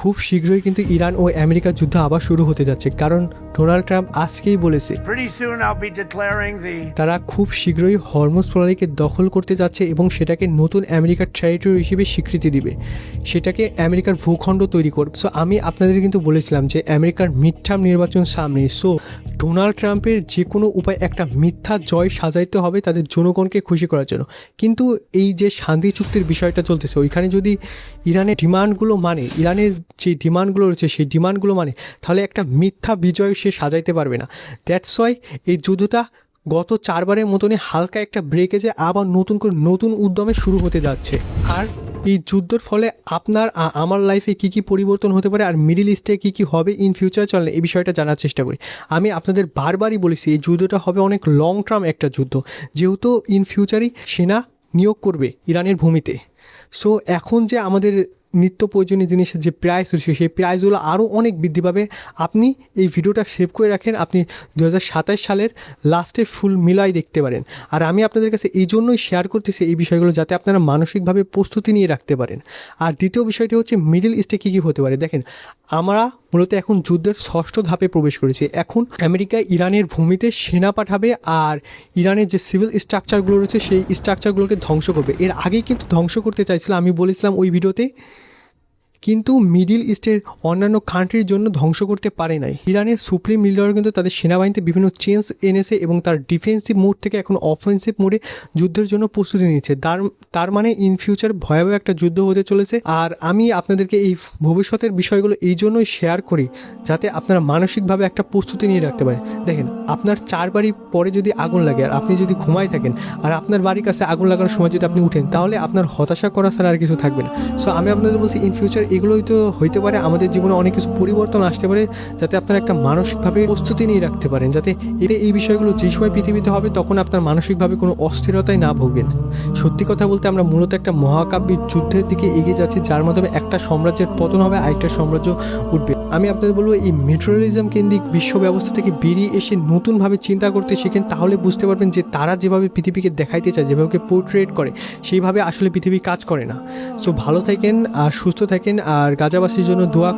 খুব শীঘ্রই কিন্তু ইরান ও আমেরিকার যুদ্ধ আবার শুরু হতে যাচ্ছে, কারণ ডোনাল্ড ট্রাম্প আজকেই বলেছে তারা খুব শীঘ্রই হরমুজ প্রণালীকে দখল করতে যাচ্ছে এবং সেটাকে নতুন আমেরিকার টেরিটরি হিসেবে স্বীকৃতি দিবে, সেটাকে আমেরিকার ভূখণ্ড তৈরি করবে। সো আমি আপনাদের কিন্তু বলেছিলাম যে আমেরিকার মিড টার্ম নির্বাচন সামনে, সো ডোনাল্ড ট্রাম্পের যে কোনো উপায় একটা মিথ্যা জয় সাজাইতে হবে তাদের জনগণকে খুশি করার জন্য। কিন্তু এই যে শান্তি চুক্তির বিষয়টা চলতেছে, ওইখানে যদি ইরানের ডিমান্ডগুলো মানে, ইরানের যে ডিমান্ডগুলো রয়েছে সেই ডিমান্ডগুলো মানে, তাহলে একটা মিথ্যা বিজয় সে সাজাইতে পারবে না। দ্যাটস ওয়াই এই যুদ্ধটা গত 4 বারের মতনই হালকা একটা ব্রেকে আবার নতুন করে নতুন উদ্যমে শুরু হতে যাচ্ছে। আর এই যুদ্ধের ফলে আপনার আমার লাইফে কী কী পরিবর্তন হতে পারে আর মিডল ইস্টে কী কী হবে ইন ফিউচার চলে, এই বিষয়টা জানার চেষ্টা করি। আমি আপনাদের বারবারই বলেছি এই যুদ্ধটা হবে অনেক লং টার্ম একটা যুদ্ধ, যেহেতু ইন ফিউচারই সেনা নিয়োগ করবে ইরানের ভূমিতে। সো এখন যে আমাদের নিত্য প্রয়োজনীয় জিনিসের যে প্রাইস রয়েছে সেই প্রাইসগুলো আরও অনেক বৃদ্ধি পাবে। আপনি এই ভিডিওটা সেভ করে রাখেন, আপনি 2027 সালের লাস্টে ফুল মিলাই দেখতে পারেন। আর আমি আপনাদের কাছে এই জন্যই শেয়ার করতেছি এই বিষয়গুলো, যাতে আপনারা মানসিকভাবে প্রস্তুতি নিয়ে রাখতে পারেন। আর দ্বিতীয় বিষয়টি হচ্ছে মিডল ইস্টে কী কী হতে পারে। দেখেন, আমরা মূলত এখন যুদ্ধের 6ষ্ঠ ধাপে প্রবেশ করেছি। এখন আমেরিকা ইরানের ভূমিতে সেনা পাঠাবে আর ইরানের যে সিভিল স্ট্রাকচারগুলো রয়েছে সেই স্ট্রাকচারগুলোকে ধ্বংস করবে। এর আগেই কিন্তু ধ্বংস করতে চাইছিল, আমি বলেছিলাম ওই ভিডিওতে, কিন্তু মিডল ইস্টের অন্যান্য কান্ট্রির জন্য ধ্বংস করতে পারে নাই। ইরানের সুপ্রিম লিডার কিন্তু তাদের সেনাবাহিনীতে বিভিন্ন চেঞ্জ এনেছে এবং তার ডিফেন্সিভ মোড থেকে এখন অফেন্সিভ মোডে যুদ্ধের জন্য প্রস্তুতি নিচ্ছে। তার মানে ইন ফিউচার ভয়াবহ একটা যুদ্ধ হতে চলেছে। আর আমি আপনাদেরকে এই ভবিষ্যতের বিষয়গুলো এই জন্যই শেয়ার করি যাতে আপনারা মানসিকভাবে একটা প্রস্তুতি নিয়ে রাখতে পারেন। দেখেন, আপনার 4 বাড়ি পরে যদি আগুন লাগে আর আপনি যদি ঘুমায় থাকেন আর আপনার বাড়ির কাছে আগুন লাগানোর সময় যদি আপনি উঠেন, তাহলে আপনার হতাশা করা ছাড়া আর কিছু থাকবে না। সো আমি আপনাদের বলছি ইন ফিউচার এগুলোই তো হইতে পারে, আমাদের জীবনে অনেক কিছু পরিবর্তন আসতে পারে, যাতে আপনারা একটা মানসিকভাবে প্রস্তুতি নিয়ে রাখতে পারেন, যাতে এই বিষয়গুলো যে সময় পৃথিবীতে হবে তখন আপনার মানসিকভাবে কোনো অস্থিরতায় না ভোগেন। সত্যি কথা বলতে আমরা মূলত একটা মহাকাব্যিক যুদ্ধের দিকে এগিয়ে যাচ্ছি, যার মাধ্যমে একটা সাম্রাজ্যের পতন হবে, আরেকটা সাম্রাজ্য উঠবে। আমি আপনাদের বলবো এই মেটেরিয়ালিজম কেন্দ্রিক বিশ্ব ব্যবস্থা থেকে বেরিয়ে এসে নতুনভাবে চিন্তা করতে শিখেন, তাহলে বুঝতে পারবেন যে তারা যেভাবে পৃথিবীকে দেখাইতে চায়, যেভাবে পোর্ট্রেট করে, সেইভাবে আসলে পৃথিবী কাজ করে না। সো ভালো থাকেন আর সুস্থ থাকেন, আর গাজাবাসীর জন্য দোয়া।